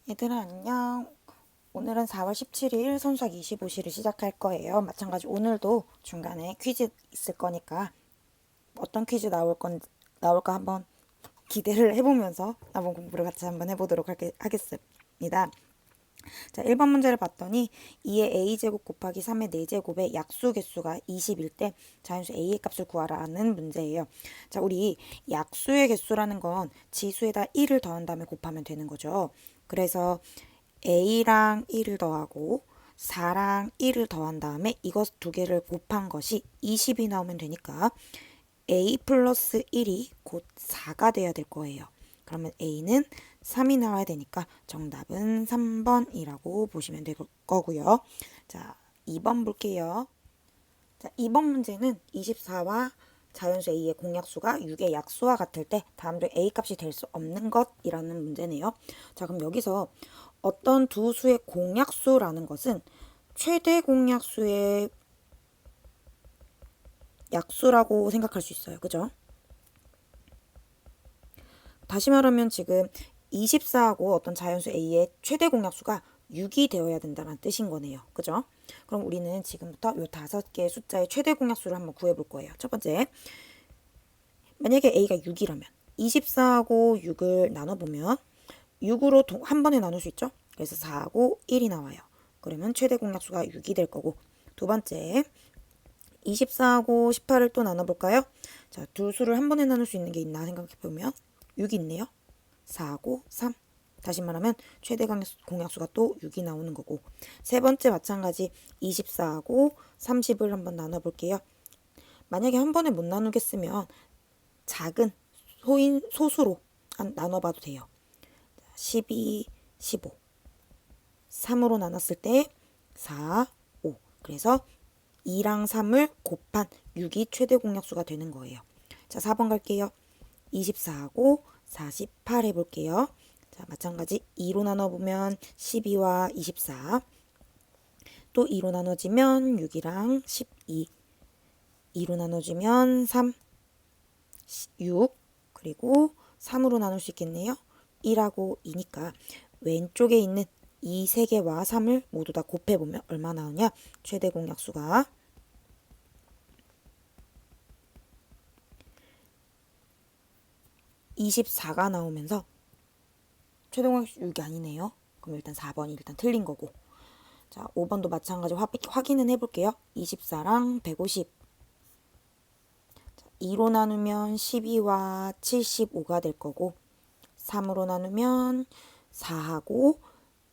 얘들아 안녕. 오늘은 4월 17일 선수학 25시를 시작할 거예요. 마찬가지 오늘도 중간에 퀴즈 있을 거니까 어떤 퀴즈 나올까 한번 기대를 해보면서 한번 공부를 같이 한번 해보도록 하겠습니다. 자, 1번 문제를 봤더니 2의 a제곱 곱하기 3의 4제곱의 약수 개수가 20일 때 자연수 a의 값을 구하라는 문제예요. 자, 우리 약수의 개수라는 건 지수에다 1을 더한 다음에 곱하면 되는 거죠. 그래서 a랑 1을 더하고 4랑 1을 더한 다음에 이것 두 개를 곱한 것이 20이 나오면 되니까 a 플러스 1이 곧 4가 돼야 될 거예요. 그러면 a는 3이 나와야 되니까 정답은 3번이라고 보시면 될 거고요. 자, 2번 볼게요. 자, 2번 문제는 24와 자연수 a의 공약수가 6의 약수와 같을 때 다음 중 a 값이 될 수 없는 것이라는 문제네요. 자, 그럼 여기서 어떤 두 수의 공약수라는 것은 최대 공약수의 약수라고 생각할 수 있어요. 그죠? 다시 말하면 지금 24하고 어떤 자연수 a의 최대 공약수가 6이 되어야 된다는 뜻인 거네요. 그죠? 그럼 우리는 지금부터 이 5개의 숫자의 최대 공약수를 한번 구해볼 거예요. 첫 번째, 만약에 a가 6이라면 24하고 6을 나눠보면 6으로 한 번에 나눌 수 있죠? 그래서 4하고 1이 나와요. 그러면 최대 공약수가 6이 될 거고, 두 번째, 24하고 18을 또 나눠볼까요? 자, 두 수를 한 번에 나눌 수 있는 게 있나 생각해보면 6이 있네요. 4하고 3. 다시 말하면 최대 공약수가 또 6이 나오는 거고, 세 번째 마찬가지 24하고 30을 한번 나눠볼게요. 만약에 한 번에 못 나누겠으면 작은 소수로 나눠봐도 돼요. 12, 15. 3으로 나눴을 때 4, 5. 그래서 2랑 3을 곱한 6이 최대 공약수가 되는 거예요. 자, 4번 갈게요. 24하고 48 해볼게요. 자, 마찬가지 2로 나눠보면 12와 24. 또 2로 나눠지면 6이랑 12. 2로 나눠지면 3, 6. 그리고 3으로 나눌 수 있겠네요. 1하고 2니까 왼쪽에 있는 이 3개와 3을 모두 다 곱해보면 얼마 나오냐? 최대 공약수가 24가 나오면서 최대 공약수 6이 아니네요. 그럼 일단 4번이 일단 틀린 거고. 자, 5번도 마찬가지 확인은 해볼게요. 24랑 150. 2로 나누면 12와 75가 될 거고, 3으로 나누면 4하고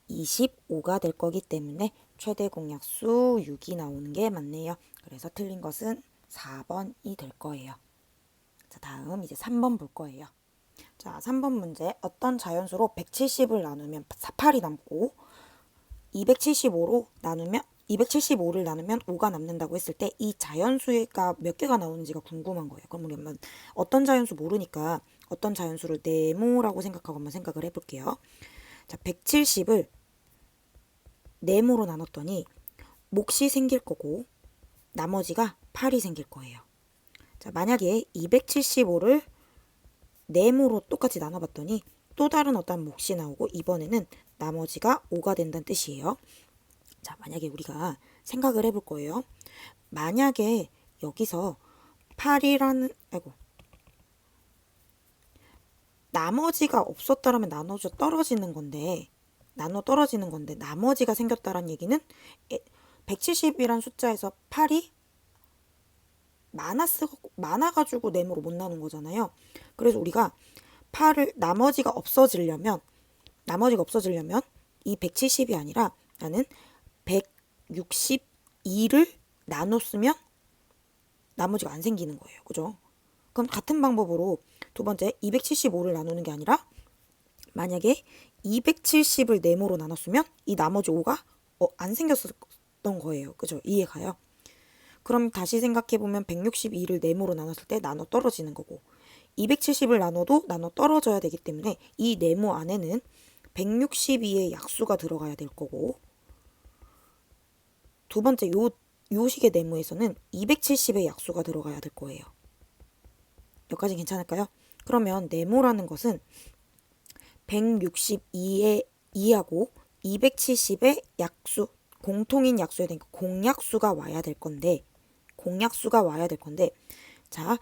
25가 될 거기 때문에 최대 공약수 6이 나오는 게 맞네요. 그래서 틀린 것은 4번이 될 거예요. 자, 다음 이제 3번 볼 거예요. 자, 3번 문제. 어떤 자연수로 170을 나누면 8이 남고 275를 나누면 5가 남는다고 했을 때 이 자연수가 몇 개가 나오는지가 궁금한 거예요. 그럼 우리 한번 어떤 자연수 모르니까 어떤 자연수를 네모라고 생각하고 한번 생각을 해볼게요. 자, 170을 네모로 나눴더니 몫이 생길 거고 나머지가 8이 생길 거예요. 자, 만약에 275를 네모로 똑같이 나눠봤더니 또 다른 어떤 몫이 나오고 이번에는 나머지가 5가 된다는 뜻이에요. 자, 만약에 우리가 생각을 해볼 거예요. 만약에 여기서 8이라는, 나머지가 없었다라면 나눠 떨어지는 건데, 나머지가 생겼다는 얘기는 170이란 숫자에서 8이 많아가지고 네모로 못 나눈 거잖아요. 그래서 우리가 8을 나머지가 없어지려면 이 170이 아니라 나는 162를 나눴으면 나머지가 안 생기는 거예요. 그죠? 그럼 같은 방법으로 두 번째 275를 나누는 게 아니라 만약에 270을 네모로 나눴으면 이 나머지 5가 안 생겼었던 거예요. 그죠? 이해가요? 그럼 다시 생각해보면 162를 네모로 나눴을 때 나눠 떨어지는 거고 270을 나눠도 나눠 떨어져야 되기 때문에 이 네모 안에는 162의 약수가 들어가야 될 거고 두 번째 요식의 네모에서는 270의 약수가 들어가야 될 거예요. 여기까지 괜찮을까요? 그러면 네모라는 것은 162의 2하고 270의 약수, 공통인 약수에 대한 공약수가 와야 될 건데, 자,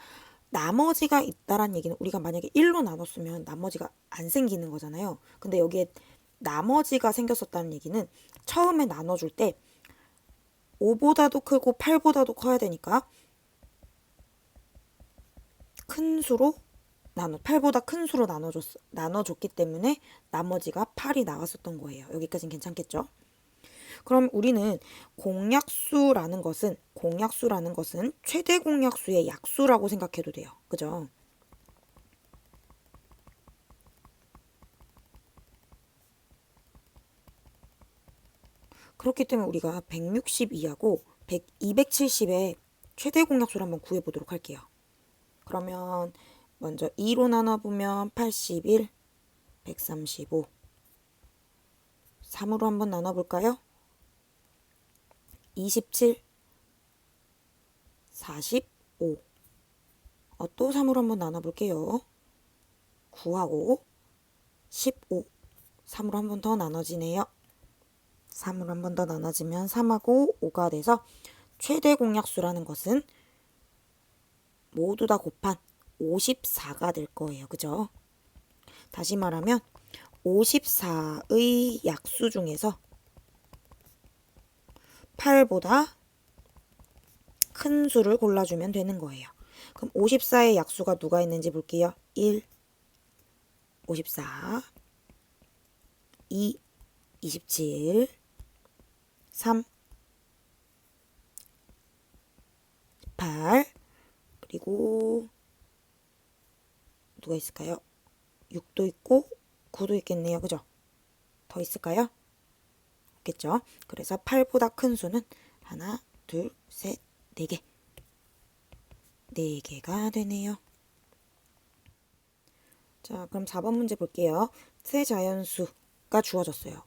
나머지가 있다란 얘기는 우리가 만약에 1로 나눴으면 나머지가 안 생기는 거잖아요. 근데 여기에 나머지가 생겼었다는 얘기는 처음에 나눠줄 때 5보다도 크고 8보다도 커야 되니까 큰 수로 8보다 큰 수로 나눠줬기 때문에 나머지가 8이 나왔었던 거예요. 여기까지는 괜찮겠죠? 그럼 우리는 공약수라는 것은 최대 공약수의 약수라고 생각해도 돼요. 그죠? 그렇기 때문에 우리가 162하고 270의 최대 공약수를 한번 구해보도록 할게요. 그러면 먼저 2로 나눠보면 81, 135. 3으로 한번 나눠볼까요? 27, 45. 또 3으로 한번 나눠볼게요. 9하고 15. 3으로 한 번 더 나눠지네요. 3으로 한 번 더 나눠지면 3하고 5가 돼서 최대 공약수라는 것은 모두 다 곱한 54가 될 거예요. 그죠? 다시 말하면 54의 약수 중에서 8보다 큰 수를 골라주면 되는 거예요. 그럼 54의 약수가 누가 있는지 볼게요. 1, 54, 2, 27, 3, 8, 그리고 누가 있을까요? 6도 있고 9도 있겠네요. 그죠? 더 있을까요? 없겠죠? 그래서 8보다 큰 수는 하나, 둘, 셋, 4개. 4개가 되네요. 자, 그럼 4번 문제 볼게요. 세 자연수가 주어졌어요.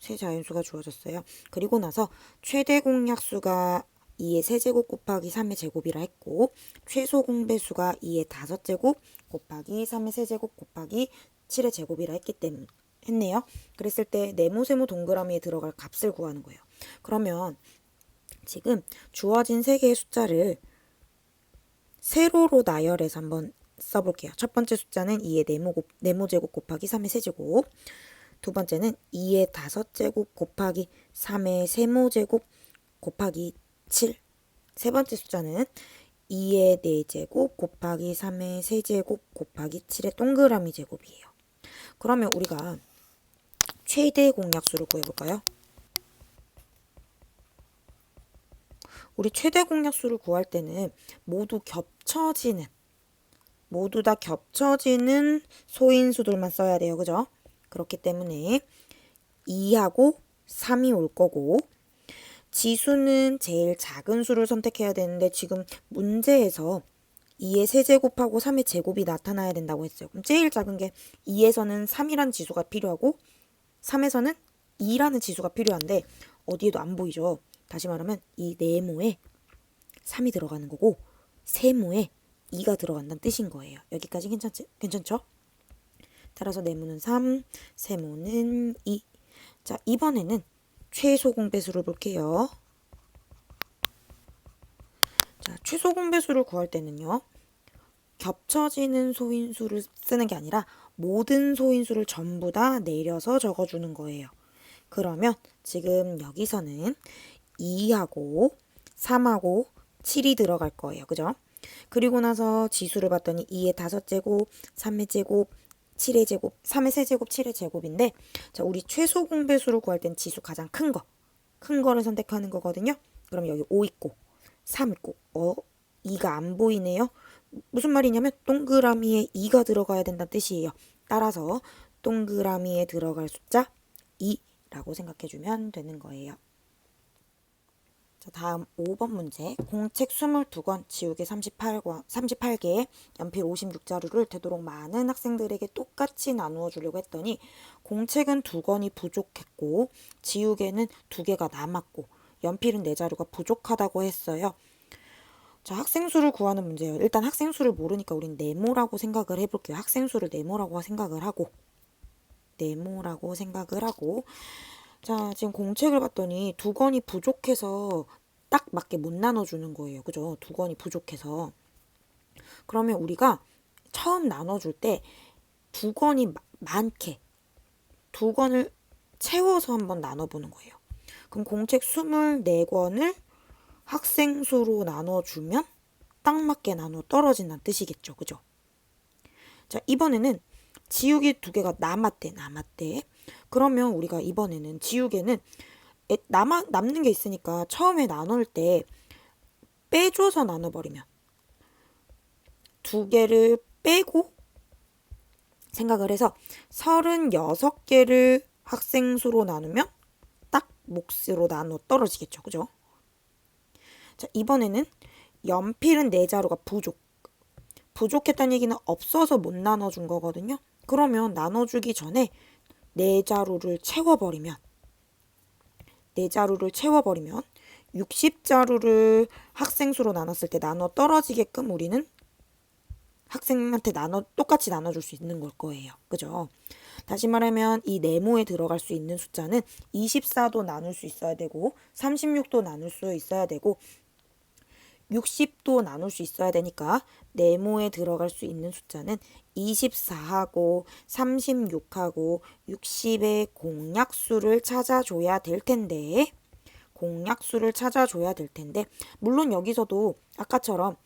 세 자연수가 주어졌어요. 그리고 나서 최대 공약수가 2의 세제곱 곱하기 3의 제곱이라 했고, 최소 공배수가 2의 5제곱 곱하기 3의 세제곱 곱하기 7의 제곱이라 했기 때문에 했네요. 그랬을 때 네모 세모 동그라미에 들어갈 값을 구하는 거예요. 그러면 지금 주어진 세 개의 숫자를 세로로 나열해서 한번 써볼게요. 첫 번째 숫자는 2의 네모제곱 곱하기 3의 세제곱, 두 번째는 2의 5제곱 곱하기 3의 세모제곱 곱하기 7, 세 번째 숫자는 2의 4제곱 곱하기 3의 세제곱 곱하기 7의 동그라미 제곱이에요. 그러면 우리가 최대 공약수를 구해볼까요? 우리 최대 공약수를 구할 때는 모두 다 겹쳐지는 소인수들만 써야 돼요. 그죠? 그렇기 때문에 2하고 3이 올 거고, 지수는 제일 작은 수를 선택해야 되는데 지금 문제에서 2의 세제곱하고 3의 제곱이 나타나야 된다고 했어요. 그럼 제일 작은 게 2에서는 3이라는 지수가 필요하고 3에서는 2라는 지수가 필요한데 어디에도 안 보이죠. 다시 말하면 이 네모에 3이 들어가는 거고 세모에 2가 들어간다는 뜻인 거예요. 여기까지 괜찮죠? 따라서 네모는 3, 세모는 2. 자, 이번에는 최소 공배수를 볼게요. 자, 최소 공배수를 구할 때는요. 겹쳐지는 소인수를 쓰는 게 아니라 모든 소인수를 전부 다 내려서 적어주는 거예요. 그러면 지금 여기서는 2하고 3하고 7이 들어갈 거예요. 그죠? 그리고 나서 지수를 봤더니 2의 5제곱, 3의 제곱, 7의 제곱, 3의 세제곱, 7의 제곱인데, 자, 우리 최소 공배수를 구할 땐 지수 가장 큰 거를 선택하는 거거든요. 그럼 여기 5 있고 3 있고 2가 안 보이네요. 무슨 말이냐면 동그라미에 2가 들어가야 된다는 뜻이에요. 따라서 동그라미에 들어갈 숫자 2라고 생각해주면 되는 거예요. 자, 다음 5번 문제. 공책 22권, 지우개 38개, 연필 56자루를 되도록 많은 학생들에게 똑같이 나누어 주려고 했더니 공책은 2권이 부족했고 지우개는 2개가 남았고 연필은 4자루가 부족하다고 했어요. 자, 학생 수를 구하는 문제예요. 일단 학생 수를 모르니까 우린 네모라고 생각을 해볼게요. 학생 수를 네모라고 생각을 하고, 네모라고 생각을 하고, 자, 지금 공책을 봤더니 두 권이 부족해서 딱 맞게 못 나눠주는 거예요. 그죠? 두 권이 부족해서. 그러면 우리가 처음 나눠줄 때 두 권이 많게 두 권을 채워서 한번 나눠보는 거예요. 그럼 공책 24권을 학생 수로 나눠주면 딱 맞게 나눠 떨어진다는 뜻이겠죠. 그죠? 자, 이번에는 지우개 두 개가 남았대. 그러면 우리가 이번에는 지우개는 남는 게 있으니까 처음에 나눌 때 빼줘서 나눠버리면 두 개를 빼고 생각을 해서 36개를 학생 수로 나누면 딱 몫으로 나눠 떨어지겠죠. 그죠? 자, 이번에는 연필은 4자루가 부족했다는 얘기는 없어서 못 나눠준 거거든요. 그러면 나눠주기 전에 4자루를 채워버리면 60자루를 학생 수로 나눴을 때 나눠 떨어지게끔 우리는 학생한테 똑같이 나눠줄 수 있는 걸 거예요. 그죠? 다시 말하면 이 네모에 들어갈 수 있는 숫자는 24도 나눌 수 있어야 되고 36도 나눌 수 있어야 되고 60도 나눌 수 있어야 되니까 네모에 들어갈 수 있는 숫자는 24하고 36하고 60의 공약수를 찾아줘야 될 텐데 물론 여기서도 아까처럼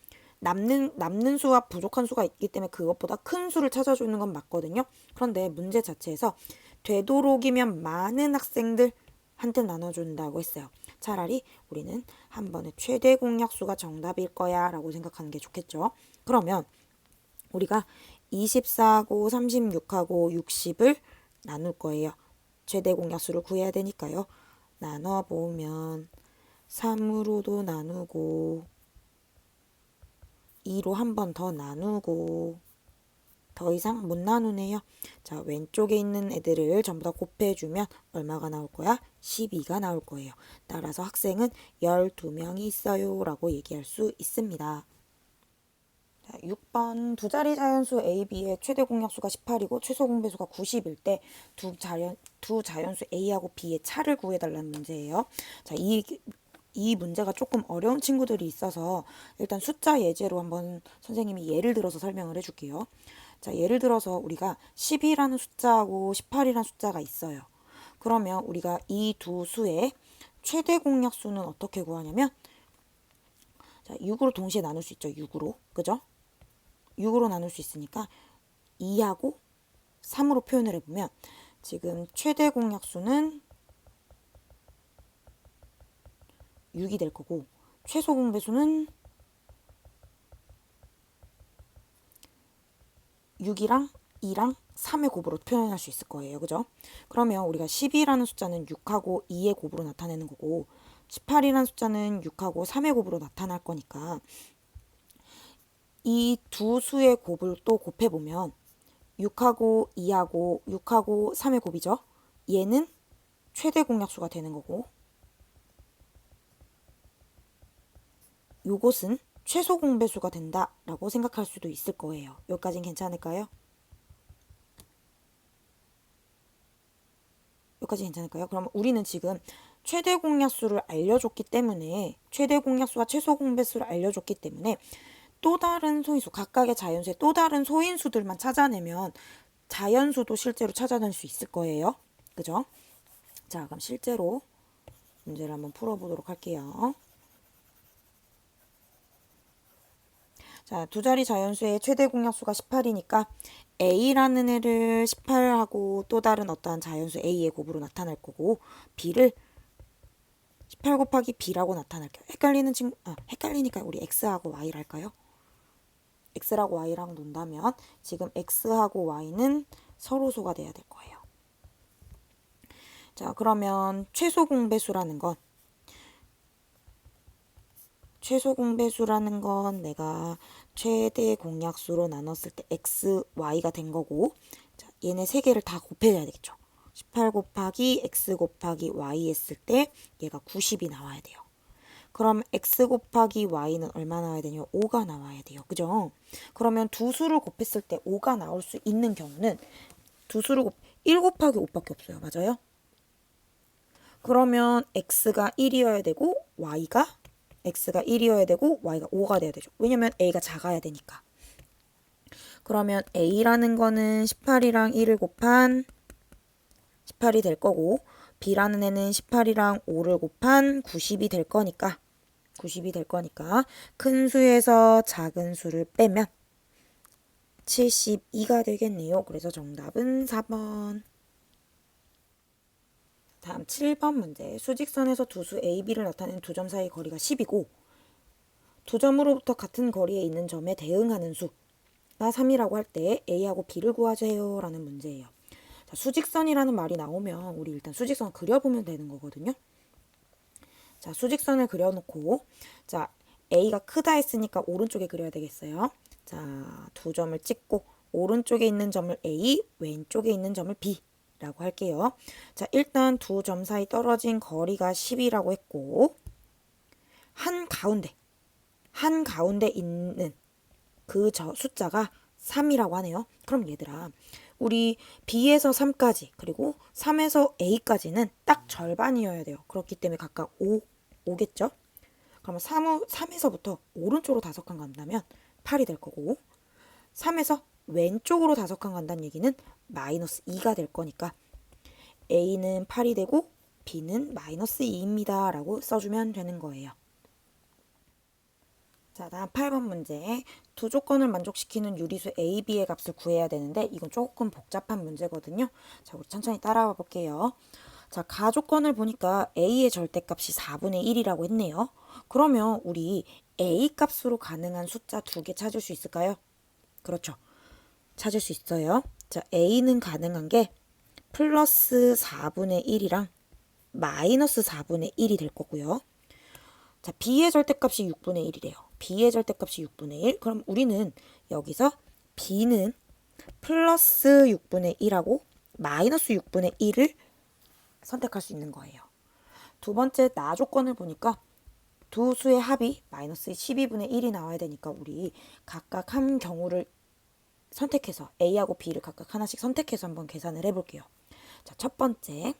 남는 수와 부족한 수가 있기 때문에 그것보다 큰 수를 찾아주는 건 맞거든요. 그런데 문제 자체에서 되도록이면 많은 학생들한테 나눠준다고 했어요. 차라리 우리는 한 번에 최대 공약수가 정답일 거야 라고 생각하는 게 좋겠죠. 그러면 우리가 24하고 36하고 60을 나눌 거예요. 최대 공약수를 구해야 되니까요. 나눠보면 3으로도 나누고 2로 한 번 더 나누고 더 이상 못 나누네요. 자, 왼쪽에 있는 애들을 전부 다 곱해주면 얼마가 나올 거야? 12가 나올 거예요. 따라서 학생은 12명이 있어요 라고 얘기할 수 있습니다. 자, 6번 두 자리 자연수 A, B의 최대 공약수가 18이고 최소 공배수가 90일 때 두 자연수 A하고 B의 차를 구해달라는 문제예요. 자, 이 문제가 조금 어려운 친구들이 있어서 일단 숫자 예제로 한번 선생님이 예를 들어서 설명을 해줄게요. 자, 예를 들어서 우리가 10이라는 숫자하고 18이라는 숫자가 있어요. 그러면 우리가 이 두 수의 최대 공약수는 어떻게 구하냐면 자, 6으로 동시에 나눌 수 있죠. 6으로. 그죠? 6으로 나눌 수 있으니까 2하고 3으로 표현을 해보면 지금 최대 공약수는 6이 될 거고 최소 공배수는 6이랑 2랑 3의 곱으로 표현할 수 있을 거예요. 그죠? 그러면 우리가 12라는 숫자는 6하고 2의 곱으로 나타내는 거고 18이라는 숫자는 6하고 3의 곱으로 나타날 거니까 이 두 수의 곱을 또 곱해보면 6하고 2하고 3의 곱이죠. 얘는 최대 공약수가 되는 거고 요것은 최소 공배수가 된다라고 생각할 수도 있을 거예요. 여기까지는 괜찮을까요? 그럼 우리는 지금 최대 공약수를 알려줬기 때문에 최대 공약수와 최소 공배수를 알려줬기 때문에 또 다른 소인수, 각각의 자연수의 또 다른 소인수들만 찾아내면 자연수도 실제로 찾아낼 수 있을 거예요. 그죠? 자, 그럼 실제로 문제를 한번 풀어보도록 할게요. 자, 두 자리 자연수의 최대 공약수가 18이니까 A라는 애를 18하고 또 다른 어떠한 자연수 A의 곱으로 나타낼 거고 B를 18 곱하기 B라고 나타낼게요. 헷갈리니까 우리 X하고 Y를 할까요? X라고 Y랑 논다면 지금 X하고 Y는 서로수가 돼야 될 거예요. 자, 그러면 최소 공배수라는 건 내가 최대 공약수로 나눴을 때 x, y가 된 거고 자, 얘네 세 개를 다 곱해야 되겠죠. 18 곱하기 x 곱하기 y 했을 때 얘가 90이 나와야 돼요. 그럼 x 곱하기 y는 얼마 나와야 되냐? 5가 나와야 돼요. 그죠? 그러면 두 수를 곱했을 때 5가 나올 수 있는 경우는 1 곱하기 5밖에 없어요. 맞아요? 그러면 x가 1이어야 되고 x가 1이어야 되고 y가 5가 돼야 되죠. 왜냐면 a가 작아야 되니까. 그러면 a라는 거는 18이랑 1을 곱한 18이 될 거고 b라는 애는 18이랑 5를 곱한 90이 될 거니까 큰 수에서 작은 수를 빼면 72가 되겠네요. 그래서 정답은 4번. 다음 7번 문제. 수직선에서 두 수 A, B를 나타내는 두 점 사이 거리가 10이고 두 점으로부터 같은 거리에 있는 점에 대응하는 수가 3이라고 할 때 A하고 B를 구하세요 라는 문제예요. 자, 수직선이라는 말이 나오면 우리 일단 수직선을 그려보면 되는 거거든요. 자, 수직선을 그려놓고 자, A가 크다 했으니까 오른쪽에 그려야 되겠어요. 자, 두 점을 찍고 오른쪽에 있는 점을 A, 왼쪽에 있는 점을 B라고 할게요. 자, 일단 두 점 사이 떨어진 거리가 10이라고 했고 한가운데 있는 그 숫자가 3이라고 하네요. 그럼 얘들아, 우리 B에서 3까지 그리고 3에서 A까지는 딱 절반이어야 돼요. 그렇기 때문에 각각 5겠죠? 그러면 3에서부터 오른쪽으로 5칸 간다면 8이 될 거고 3에서 왼쪽으로 5칸 간다는 얘기는 마이너스 2가 될 거니까 A는 8이 되고 B는 마이너스 2입니다. 라고 써주면 되는 거예요. 자, 다음 8번 문제. 두 조건을 만족시키는 유리수 A, B의 값을 구해야 되는데 이건 조금 복잡한 문제거든요. 자, 우리 천천히 따라와 볼게요. 자, 가조건을 보니까 A의 절대값이 4분의 1이라고 했네요. 그러면 우리 A 값으로 가능한 숫자 2개 찾을 수 있을까요? 그렇죠. 찾을 수 있어요. 자, A는 가능한 게 플러스 4분의 1이랑 마이너스 4분의 1이 될 거고요. 자, B의 절대값이 6분의 1이래요. B의 절대값이 6분의 1. 그럼 우리는 여기서 B는 플러스 6분의 1하고 마이너스 6분의 1을 선택할 수 있는 거예요. 두 번째 나 조건을 보니까 두 수의 합이 마이너스 12분의 1이 나와야 되니까 우리 각각 한 경우를 선택해서 A하고 B를 각각 하나씩 선택해서 한번 계산을 해볼게요. 자, 첫 번째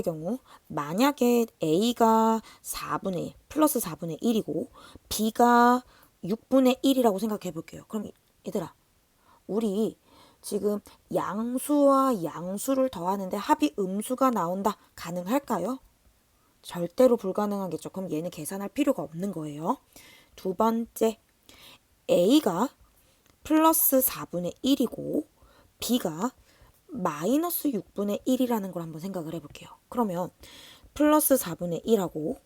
경우 만약에 A가 4분의 1, 플러스 4분의 1이고 B가 6분의 1이라고 생각해 볼게요. 그럼 얘들아, 우리 지금 양수와 양수를 더하는데 합이 음수가 나온다. 가능할까요? 절대로 불가능하겠죠. 그럼 얘는 계산할 필요가 없는 거예요. 두 번째, A가 플러스 4분의 1이고 B가 마이너스 6분의 1이라는 걸 한번 생각을 해볼게요. 그러면 플러스 4분의 1하고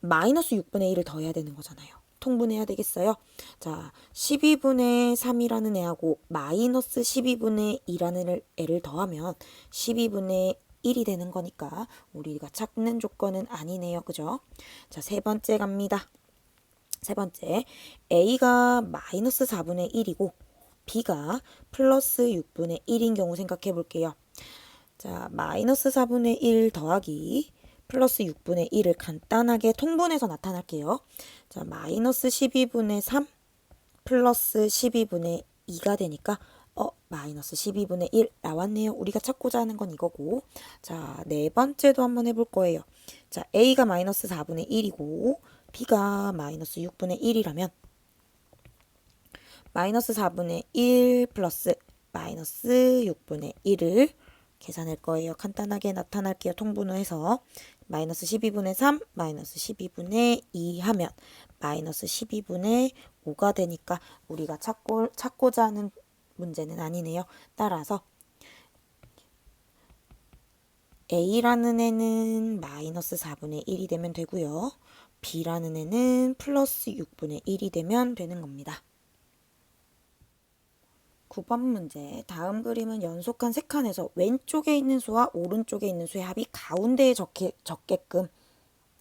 마이너스 6분의 1을 더해야 되는 거잖아요. 통분해야 되겠어요. 자, 12분의 3이라는 애하고 마이너스 12분의 2라는 애를 더하면 12분의 1이 되는 거니까 우리가 찾는 조건은 아니네요. 그죠? 자, 세 번째 갑니다. 세 번째, A가 마이너스 4분의 1이고 B가 플러스 6분의 1인 경우 생각해 볼게요. 자, 마이너스 4분의 1 더하기 플러스 6분의 1을 간단하게 통분해서 나타낼게요. 자, 마이너스 12분의 3 플러스 12분의 2가 되니까 마이너스 12분의 1 나왔네요. 우리가 찾고자 하는 건 이거고. 자, 네 번째도 한번 해볼 거예요. 자, A가 마이너스 4분의 1이고 B가 마이너스 6분의 1이라면 마이너스 4분의 1 플러스 마이너스 6분의 1을 계산할 거예요. 간단하게 나타날게요. 통분해서 마이너스 12분의 3 마이너스 12분의 2 하면 마이너스 12분의 5가 되니까 우리가 찾고자 하는 문제는 아니네요. 따라서 A라는 애는 마이너스 4분의 1이 되면 되고요. B라는 애는 플러스 6분의 1이 되면 되는 겁니다. 9번 문제. 다음 그림은 연속한 세 칸에서 왼쪽에 있는 수와 오른쪽에 있는 수의 합이 가운데에 적게끔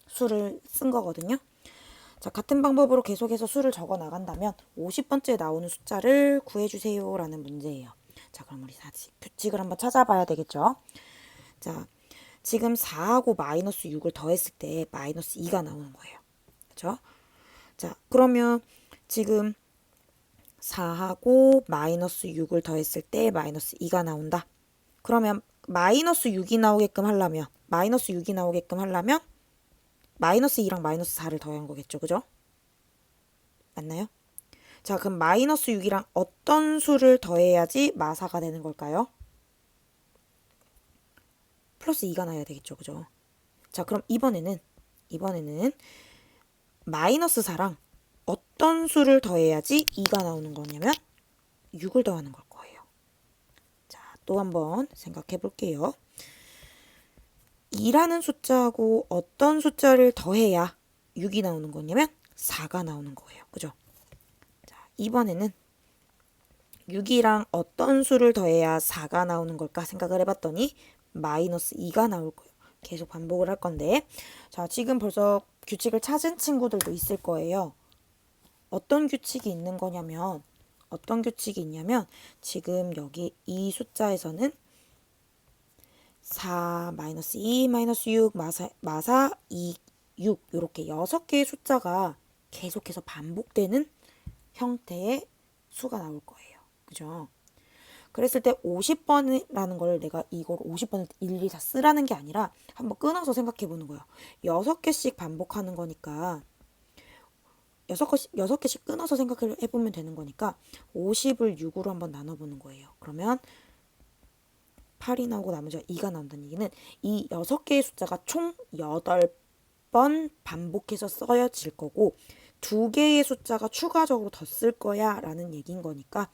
수를 쓴 거거든요. 자, 같은 방법으로 계속해서 수를 적어 나간다면 50번째 나오는 숫자를 구해주세요 라는 문제예요. 자, 그럼 우리 다시 규칙을 한번 찾아봐야 되겠죠. 자, 지금 4하고 마이너스 6을 더했을 때 마이너스 2가 나오는 거예요. 그렇죠? 자, 그러면 지금 4하고 마이너스 6을 더했을 때 마이너스 2가 나온다. 그러면 마이너스 6이 나오게끔 하려면 마이너스 2랑 마이너스 4를 더한 거겠죠. 그죠? 맞나요? 자, 그럼 마이너스 6이랑 어떤 수를 더해야지 마사가 되는 걸까요? 플러스 2가 나야 되겠죠. 그죠? 자, 그럼 이번에는 마이너스 4랑 어떤 수를 더해야지 2가 나오는 거냐면 6을 더하는 걸 거예요. 자, 또 한번 생각해 볼게요. 2라는 숫자하고 어떤 숫자를 더해야 6이 나오는 거냐면 4가 나오는 거예요. 그죠? 자, 이번에는 6이랑 어떤 수를 더해야 4가 나오는 걸까 생각을 해봤더니 마이너스 2가 나올 거예요. 계속 반복을 할 건데, 자, 지금 벌써 규칙을 찾은 친구들도 있을 거예요. 어떤 규칙이 있는 거냐면, 지금 여기 이 숫자에서는 4, 마이너스 2, 마이너스 6, 마사 2, 6 이렇게 6개의 숫자가 계속해서 반복되는 형태의 수가 나올 거예요. 그죠? 그랬을 때 50번이라는 걸 내가 이걸 50번을 일일이 다 쓰라는 게 아니라 한번 끊어서 생각해 보는 거예요. 6개씩 반복하는 거니까 6개씩 끊어서 생각해 보면 되는 거니까 50을 6으로 한번 나눠보는 거예요. 그러면 8이 나오고 나머지가 2가 나온다는 얘기는 이 6개의 숫자가 총 8번 반복해서 써야질 거고 2개의 숫자가 추가적으로 더 쓸 거야 라는 얘기인 거니까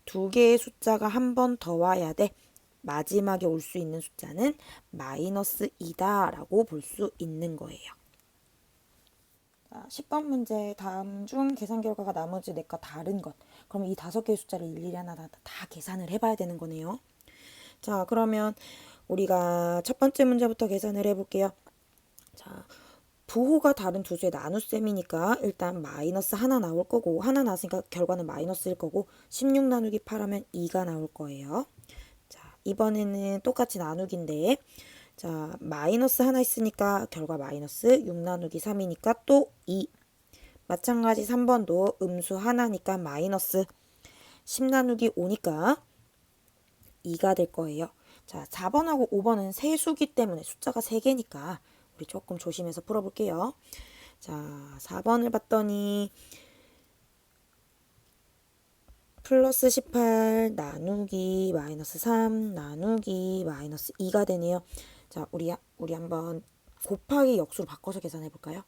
2개의 숫자가 한 번 더 와야 돼. 마지막에 올 수 있는 숫자는 마이너스 2다 라고 볼 수 있는 거예요. 자, 10번 문제 다음 중 계산 결과가 나머지 넷과 다른 것. 그럼 이 5개의 숫자를 일일이 하나 다 계산을 해봐야 되는 거네요. 자, 그러면 우리가 첫 번째 문제부터 계산을 해볼게요. 자, 부호가 다른 두 수의 나눗셈이니까 일단 마이너스 하나 나올 거고 하나 나왔으니까 결과는 마이너스일 거고 16 나누기 8 하면 2가 나올 거예요. 자, 이번에는 똑같이 나누기인데 자, 마이너스 하나 있으니까 결과 마이너스 6 나누기 3이니까 또 2. 마찬가지 3번도 음수 하나니까 마이너스 10 나누기 5니까 2가 될 거예요. 자, 4번하고 5번은 세수기 때문에 숫자가 3개니까 우리 조금 조심해서 풀어볼게요. 자, 4번을 봤더니 플러스 18 나누기 마이너스 3 나누기 마이너스 2가 되네요. 자, 우리 한번 곱하기 역수로 바꿔서 계산해 볼까요?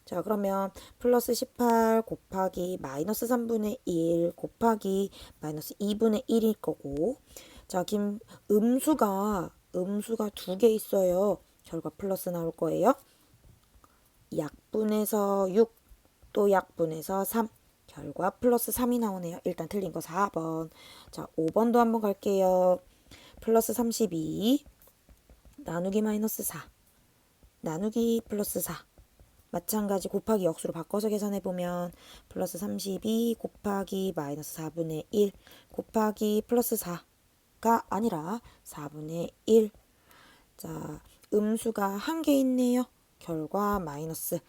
자, 그러면 플러스 18 곱하기 마이너스 3분의 1 곱하기 마이너스 2분의 1일 거고 자, 음수가 2개 있어요. 결과 플러스 나올 거예요. 약분해서 6, 또 약분해서 3. 결과 플러스 3이 나오네요. 일단 틀린 거 4번. 자, 5번도 한번 갈게요. 플러스 32 나누기 마이너스 4 나누기 플러스 4. 마찬가지 곱하기 역수로 바꿔서 계산해보면 플러스 32 곱하기 마이너스 4분의 1 곱하기 플러스 4가 아니라 4분의 1. 자, 음수가 한 개 있네요. 결과 마이너스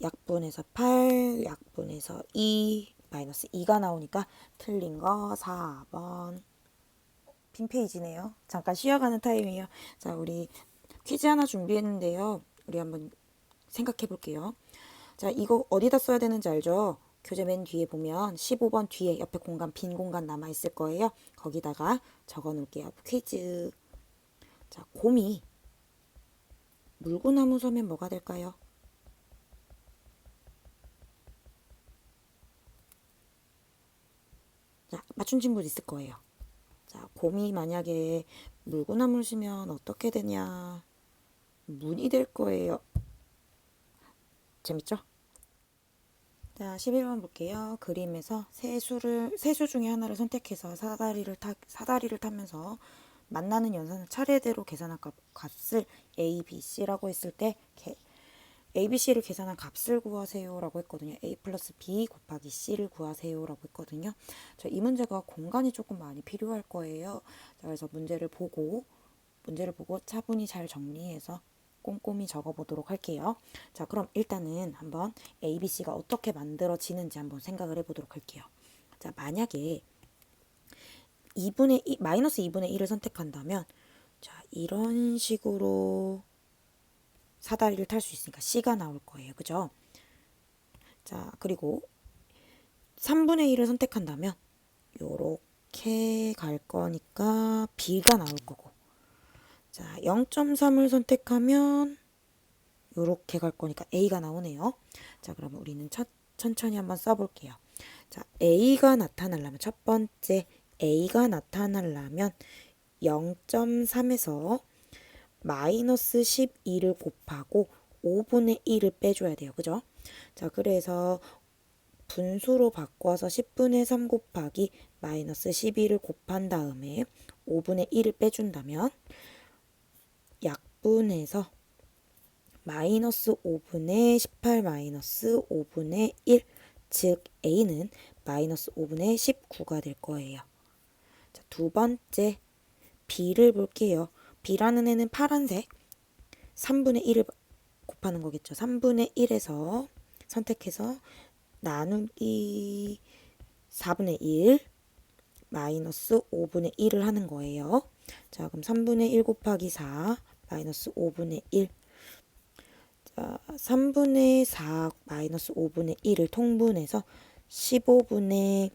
약분해서 8, 약분해서 2, 마이너스 2가 나오니까 틀린 거 4번. 빈 페이지네요. 잠깐 쉬어가는 타임이에요. 자, 우리 퀴즈 하나 준비했는데요. 우리 한번 생각해 볼게요. 자, 이거 어디다 써야 되는지 알죠? 교재 맨 뒤에 보면 15번 뒤에 옆에 빈 공간 남아 있을 거예요. 거기다가 적어 놓을게요. 퀴즈. 자, 곰이 물구나무 서면 뭐가 될까요? 자, 맞춘 친구 있을 거예요. 자, 곰이 만약에 물구나무를 쓰면 어떻게 되냐? 문이 될 거예요. 재밌죠? 자, 11번 볼게요. 그림에서 세수 중에 하나를 선택해서 사다리를 타면서 만나는 연산을 차례대로 계산한 값을 A, B, C라고 했을 때 A, B, C를 계산한 값을 구하세요 라고 했거든요. A 플러스 B 곱하기 C를 구하세요 라고 했거든요. 자, 이 문제가 공간이 조금 많이 필요할 거예요. 자, 그래서 문제를 보고 차분히 잘 정리해서 꼼꼼히 적어보도록 할게요. 자, 그럼 일단은 한번 A, B, C가 어떻게 만들어지는지 한번 생각을 해보도록 할게요. 자, 만약에 마이너스 2분의 1을 선택한다면 자, 이런 식으로 사다리를 탈 수 있으니까 C가 나올 거예요. 그죠? 자, 그리고 3분의 1을 선택한다면 요렇게 갈 거니까 B가 나올 거고, 자, 0.3을 선택하면 요렇게 갈 거니까 A가 나오네요. 자, 그러면 우리는 천천히 한번 써볼게요. 자, A가 나타나려면 첫 번째 A가 나타나려면 0.3에서 마이너스 12를 곱하고 5분의 1을 빼줘야 돼요. 그죠? 자, 그래서 분수로 바꿔서 10분의 3 곱하기 마이너스 12를 곱한 다음에 5분의 1을 빼준다면 약분해서 마이너스 5분의 18 마이너스 5분의 1, 즉 A는 마이너스 5분의 19가 될 거예요. 자, 두 번째 B를 볼게요. B라는 애는 파란색 3분의 1을 곱하는 거겠죠. 3분의 1에서 선택해서 나누기 4분의 1 마이너스 5분의 1을 하는 거예요. 자, 그럼 3분의 1 곱하기 4 마이너스 5분의 1. 자, 3분의 4 마이너스 5분의 1을 통분해서 15분의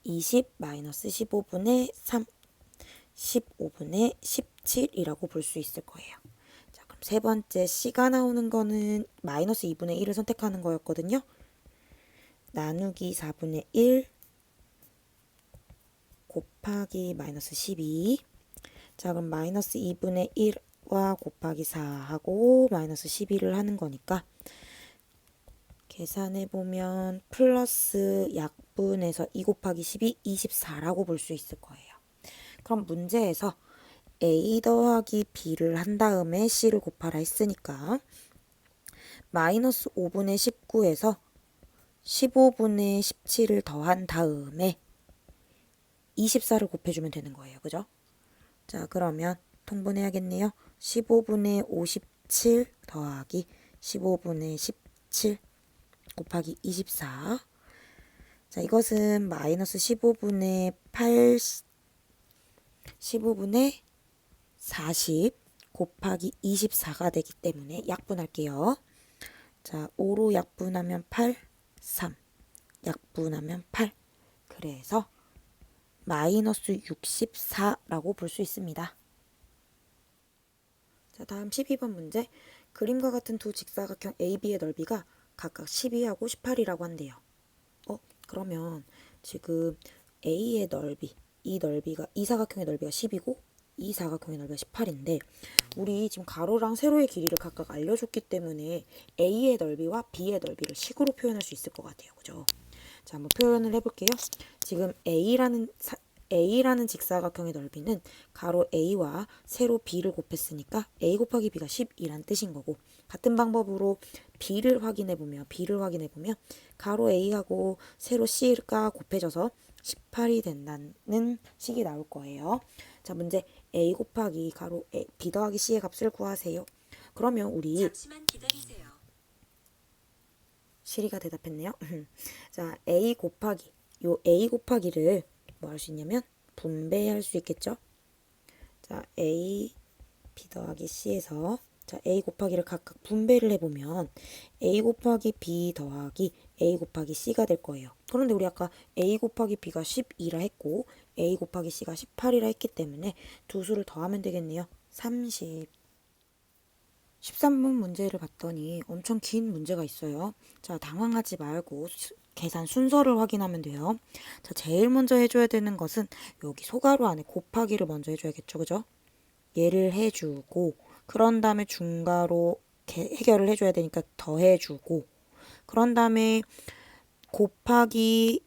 20 마이너스 15분의 3 15분의 17이라고 볼 수 있을 거예요. 자, 그럼 세 번째 C가 나오는 거는 마이너스 2분의 1을 선택하는 거였거든요. 나누기 4분의 1 곱하기 마이너스 12. 자, 그럼 마이너스 2분의 1과 곱하기 4하고 마이너스 12를 하는 거니까 계산해보면 플러스 약분해서 2 곱하기 12, 24라고 볼 수 있을 거예요. 그럼 문제에서 A 더하기 B를 한 다음에 C를 곱하라 했으니까 마이너스 5분의 19에서 15분의 17을 더한 다음에 24를 곱해주면 되는 거예요. 그죠? 자, 그러면 통분해야겠네요. 15분의 57 더하기 15분의 17 곱하기 24. 자, 이것은 마이너스 15분의 8, 15분의 40 곱하기 24가 되기 때문에 약분할게요. 자, 5로 약분하면 8, 3. 약분하면 8. 그래서 마이너스 64라고 볼 수 있습니다. 자, 다음 12번 문제. 그림과 같은 두 직사각형 AB의 넓이가 각각 12하고 18이라고 한대요. 그러면 지금 A의 넓이, 이 사각형의 넓이가 10이고 이 사각형의 넓이가 18인데 우리 지금 가로랑 세로의 길이를 각각 알려줬기 때문에 A의 넓이와 B의 넓이를 식으로 표현할 수 있을 것 같아요. 그죠? 자, 한번 표현을 해볼게요. 지금 A라는 직사각형의 넓이는 가로 A와 세로 B를 곱했으니까 A 곱하기 B가 10이란 뜻인 거고, 같은 방법으로 B를 확인해보면 가로 A하고 세로 C가 곱해져서 18이 된다는 식이 나올 거예요. 자, 문제 A 곱하기 가로 B 더하기 C의 값을 구하세요. 그러면 우리 잠시만 기다리세요. 시리가 대답했네요. 자, A 곱하기를 뭐 할 수 있냐면 분배할 수 있겠죠. 자, A B 더하기 C에서 자, A 곱하기를 각각 분배를 해보면 A 곱하기 B 더하기 A 곱하기 C가 될 거예요. 그런데 우리 아까 A 곱하기 B가 12라 했고 A 곱하기 C가 18이라 했기 때문에 두 수를 더하면 되겠네요. 30. 13번 문제를 봤더니 엄청 긴 문제가 있어요. 자, 당황하지 말고 계산 순서를 확인하면 돼요. 자, 제일 먼저 해줘야 되는 것은 여기 소가로 안에 곱하기를 먼저 해줘야겠죠. 그죠? 얘를 해주고 그런 다음에 중가로 해결을 해줘야 되니까 더해주고 그런 다음에 곱하기로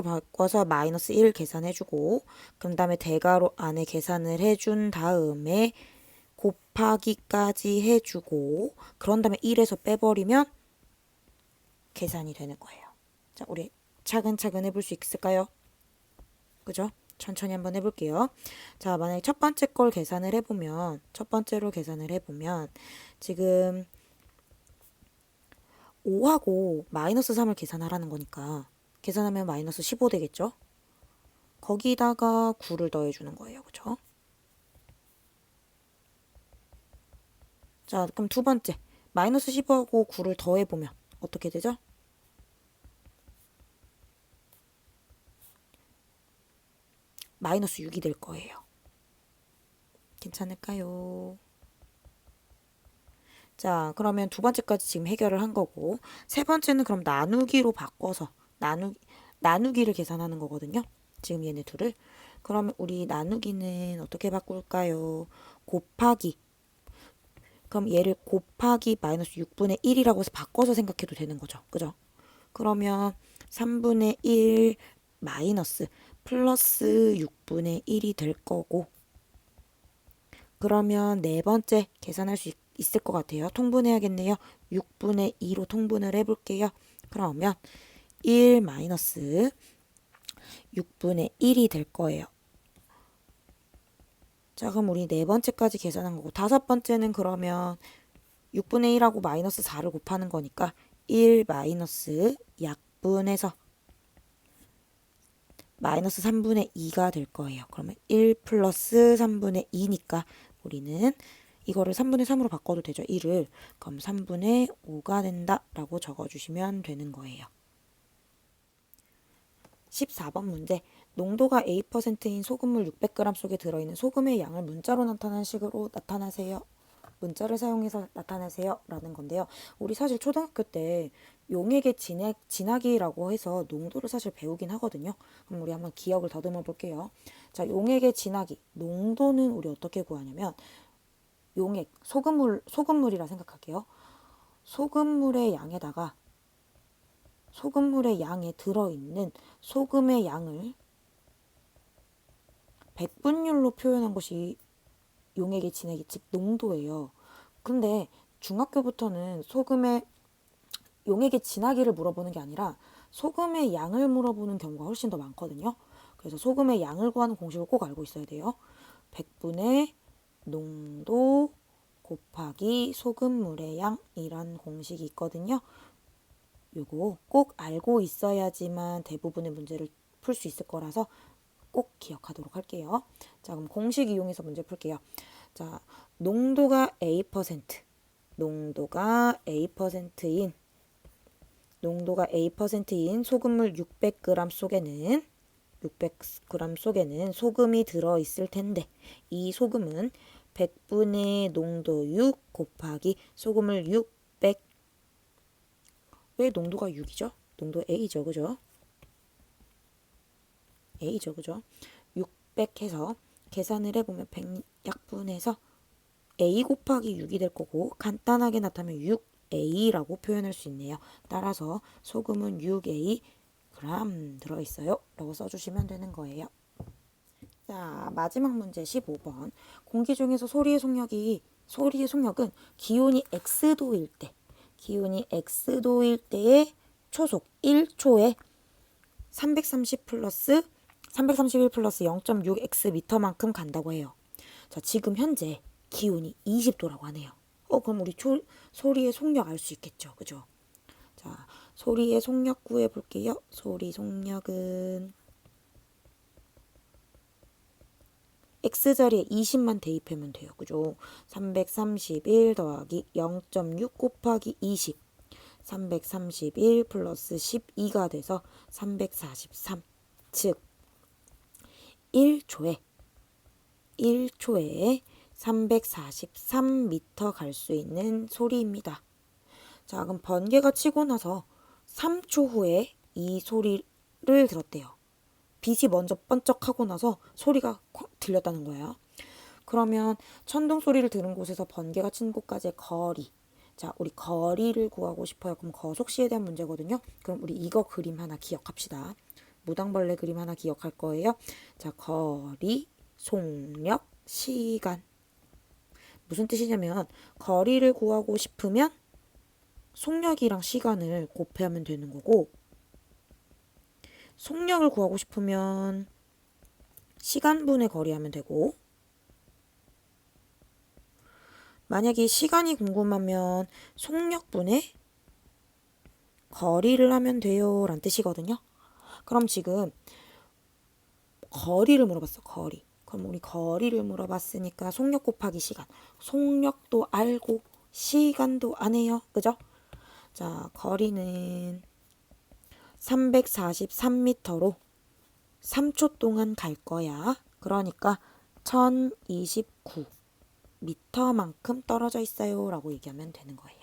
바꿔서 마이너스 1 계산해주고 그 다음에 대괄호 안에 계산을 해준 다음에 곱하기까지 해주고 그런 다음에 1에서 빼버리면 계산이 되는 거예요. 자, 우리 차근차근 해볼 수 있을까요? 그죠? 천천히 한번 해볼게요. 자, 만약에 첫 번째로 계산을 해보면 지금 5하고 마이너스 3을 계산하라는 거니까 계산하면 마이너스 15 되겠죠? 거기다가 9를 더해주는 거예요. 그죠? 자, 그럼 두 번째. 마이너스 15하고 9를 더해보면 어떻게 되죠? 마이너스 6이 될 거예요. 괜찮을까요? 자, 그러면 두 번째까지 지금 해결을 한 거고, 세 번째는 그럼 나누기로 바꿔서 나누기를 계산하는 거거든요. 지금 얘네 둘을. 그러면 우리 나누기는 어떻게 바꿀까요? 곱하기. 그럼 얘를 곱하기 마이너스 6분의 1이라고 해서 바꿔서 생각해도 되는 거죠. 그죠? 그러면 3분의 1 마이너스 플러스 6분의 1이 될 거고, 그러면 네 번째 계산할 수 있을 것 같아요. 통분해야겠네요. 6분의 2로 통분을 해볼게요. 그러면 1 마이너스 6분의 1이 될 거예요. 자, 그럼 우리 네 번째까지 계산한 거고, 다섯 번째는 그러면 6분의 1하고 마이너스 4를 곱하는 거니까 1 마이너스 약분해서 마이너스 3분의 2가 될 거예요. 그러면 1 플러스 3분의 2니까 우리는 이거를 3분의 3으로 바꿔도 되죠. 1을. 그럼 3분의 5가 된다라고 적어주시면 되는 거예요. 14번 문제. 농도가 A%인 소금물 600g 속에 들어있는 소금의 양을 문자로 나타난 식으로 나타나세요. 문자를 사용해서 나타내세요 라는 건데요. 우리 사실 초등학교 때 용액의 진하기라고 해서 농도를 사실 배우긴 하거든요. 그럼 우리 한번 기억을 더듬어 볼게요. 자, 용액의 진하기, 농도는 우리 어떻게 구하냐면 용액, 소금물이라 생각할게요. 소금물의 양에 들어있는 소금의 양을 백분율로 표현한 것이 용액의 진액이 즉 농도예요. 근데 중학교부터는 용액의 진하기를 물어보는 게 아니라 소금의 양을 물어보는 경우가 훨씬 더 많거든요. 그래서 소금의 양을 구하는 공식을 꼭 알고 있어야 돼요. 100분의 농도 곱하기 소금물의 양이란 공식이 있거든요. 요거 꼭 알고 있어야지만 대부분의 문제를 풀 수 있을 거라서 꼭 기억하도록 할게요. 자, 그럼 공식 이용해서 문제 풀게요. 자, 농도가 A%인 소금물 600g 속에는 소금이 들어 있을 텐데 이 소금은 100분의 농도 6 곱하기 소금물 600. 왜 농도가 6이죠? 농도 A죠, 그죠? A죠, 그죠? 600 해서 계산을 해보면 100 약분해서 A 곱하기 6이 될 거고 간단하게 나타내면 6A라고 표현할 수 있네요. 따라서 소금은 6A g 들어있어요 라고 써주시면 되는 거예요. 자, 마지막 문제 15번. 공기 중에서 소리의 속력은 기온이 X도일 때의 초속 1초에 331 플러스 0.6x 미터만큼 간다고 해요. 자, 지금 현재 기온이 20도라고 하네요. 그럼 우리 소리의 속력 알 수 있겠죠, 그죠? 자, 소리의 속력 구해 볼게요. 소리 속력은 x자리에 20만 대입하면 돼요, 그죠? 331 더하기 0.6 곱하기 20, 331 플러스 12가 돼서 343. 즉 1초에 343m 갈 수 있는 소리입니다. 자, 그럼 번개가 치고 나서 3초 후에 이 소리를 들었대요. 빛이 먼저 번쩍하고 나서 소리가 들렸다는 거예요. 그러면 천둥 소리를 들은 곳에서 번개가 친 곳까지의 거리. 자, 우리 거리를 구하고 싶어요. 그럼 거속시에 대한 문제거든요. 그럼 우리 이거 그림 하나 기억합시다. 무당벌레 그림 하나 기억할 거예요. 자, 거리, 속력, 시간. 무슨 뜻이냐면 거리를 구하고 싶으면 속력이랑 시간을 곱하면 되는 거고 속력을 구하고 싶으면 시간분의 거리 하면 되고 만약에 시간이 궁금하면 속력분의 거리를 하면 돼요 라는 뜻이거든요. 그럼 지금 거리를 물어봤어. 거리. 그럼 우리 거리를 물어봤으니까 속력 곱하기 시간. 속력도 알고 시간도 아네요. 그죠? 자, 거리는 343m로 3초 동안 갈 거야. 그러니까 1029m만큼 떨어져 있어요 라고 얘기하면 되는 거예요.